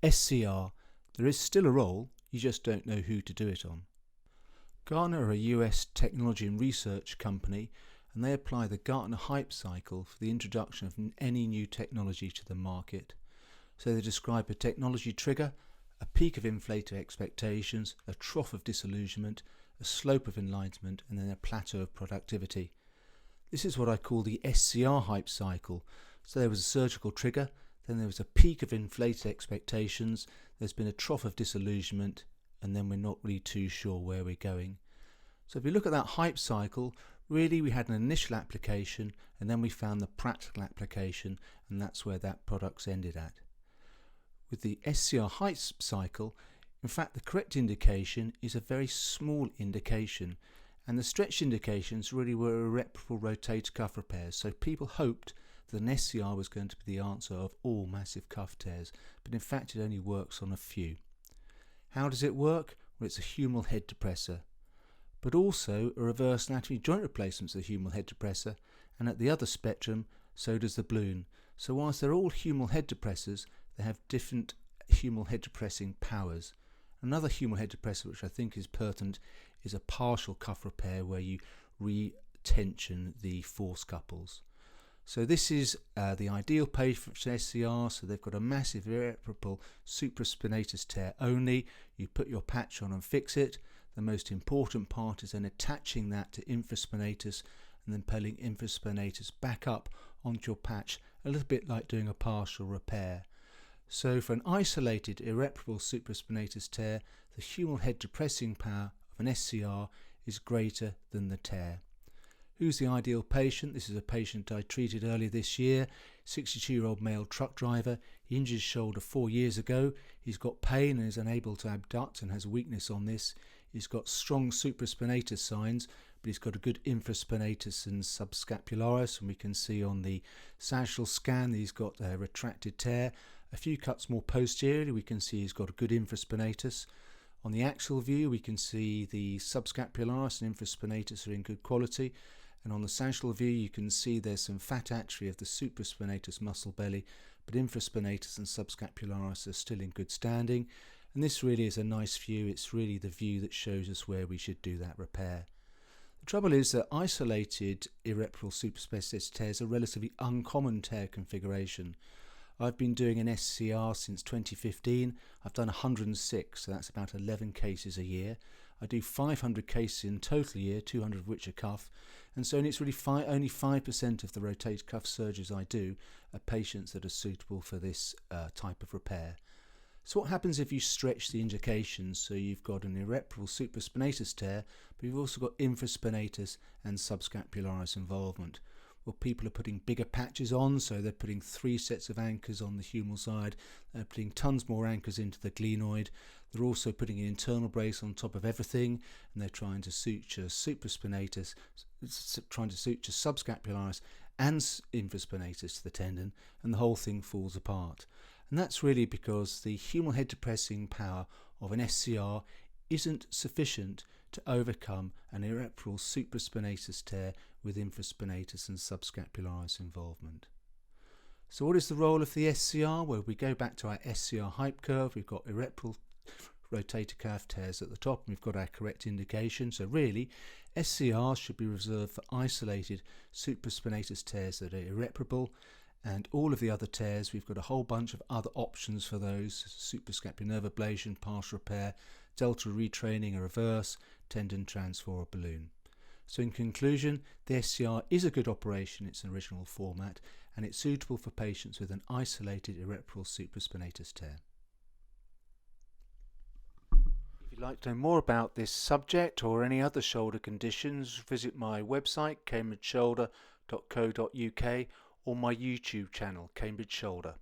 SCR, there is still a role, you just don't know who to do it on. Gartner are a US technology and research company, and they apply the Gartner Hype Cycle for the introduction of any new technology to the market. So they describe a technology trigger, a peak of inflated expectations, a trough of disillusionment, a slope of enlightenment, and then a plateau of productivity. This is what I call the SCR Hype Cycle. So there was a surgical trigger, then there was a peak of inflated expectations, there's been a trough of disillusionment, and then we're not really too sure where we're going. So if you look at that hype cycle, really we had an initial application and then we found the practical application, and that's where that product's ended at. With the SCR hype cycle, in fact the correct indication is a very small indication, and the stretched indications really were irreparable rotator cuff repairs. So people hoped that an SCR was going to be the answer of all massive cuff tears, but in fact it only works on a few. How does it work? Well, it's a humeral head depressor, but also a reverse anatomy joint replacement is a humeral head depressor, and at the other spectrum so does the balloon. So whilst they're all humeral head depressors, they have different humeral head depressing powers. Another humeral head depressor which I think is pertinent is a partial cuff repair where you re-tension the force couples. So this is the ideal patient for SCR. So they've got a massive irreparable supraspinatus tear only. You put your patch on and fix it. The most important part is then attaching that to infraspinatus and then pulling infraspinatus back up onto your patch, a little bit like doing a partial repair. So for an isolated irreparable supraspinatus tear, the humeral head depressing power of an SCR is greater than the tear. Who's the ideal patient? This is a patient I treated earlier this year, 62-year-old male truck driver. He injured his shoulder 4 years ago. He's got pain and is unable to abduct and has weakness on this. He's got strong supraspinatus signs, but he's got a good infraspinatus and subscapularis, and we can see on the sagittal scan that he's got a retracted tear. A few cuts more posteriorly, we can see he's got a good infraspinatus. On the axial view, we can see the subscapularis and infraspinatus are in good quality. And on the sagittal view, you can see there's some fat atrophy of the supraspinatus muscle belly, but infraspinatus and subscapularis are still in good standing. And this really is a nice view. It's really the view that shows us where we should do that repair. The trouble is that isolated irreparable supraspinatus tears are a relatively uncommon tear configuration. I've been doing an SCR since 2015. I've done 106, so that's about 11 cases a year. I do 500 cases in total a year, 200 of which are cuff, and so it's really only 5% of the rotator cuff surgeries I do are patients that are suitable for this type of repair. So what happens if you stretch the indications? So you've got an irreparable supraspinatus tear, but you've also got infraspinatus and subscapularis involvement. Well, people are putting bigger patches on, so they're putting 3 sets of anchors on the humeral side. They're putting tons more anchors into the glenoid. They're also putting an internal brace on top of everything, and they're trying to suture supraspinatus, trying to suture subscapularis and infraspinatus to the tendon, and the whole thing falls apart. And that's really because the humeral head depressing power of an SCR isn't sufficient to overcome an irreparable supraspinatus tear with infraspinatus and subscapularis involvement. So what is the role of the SCR? Well, we go back to our SCR hype curve. We've got irreparable rotator cuff tears at the top, and we've got our correct indication. So really, SCRs should be reserved for isolated supraspinatus tears that are irreparable, and all of the other tears, we've got a whole bunch of other options for those: suprascapular nerve ablation, partial repair, delta retraining, a reverse, tendon transfer, or balloon. So in conclusion, the SCR is a good operation in its original format, and it's suitable for patients with an isolated irreparable supraspinatus tear. If you'd like to know more about this subject or any other shoulder conditions, visit my website cambridgeshoulder.co.uk or my YouTube channel, Cambridge Shoulder.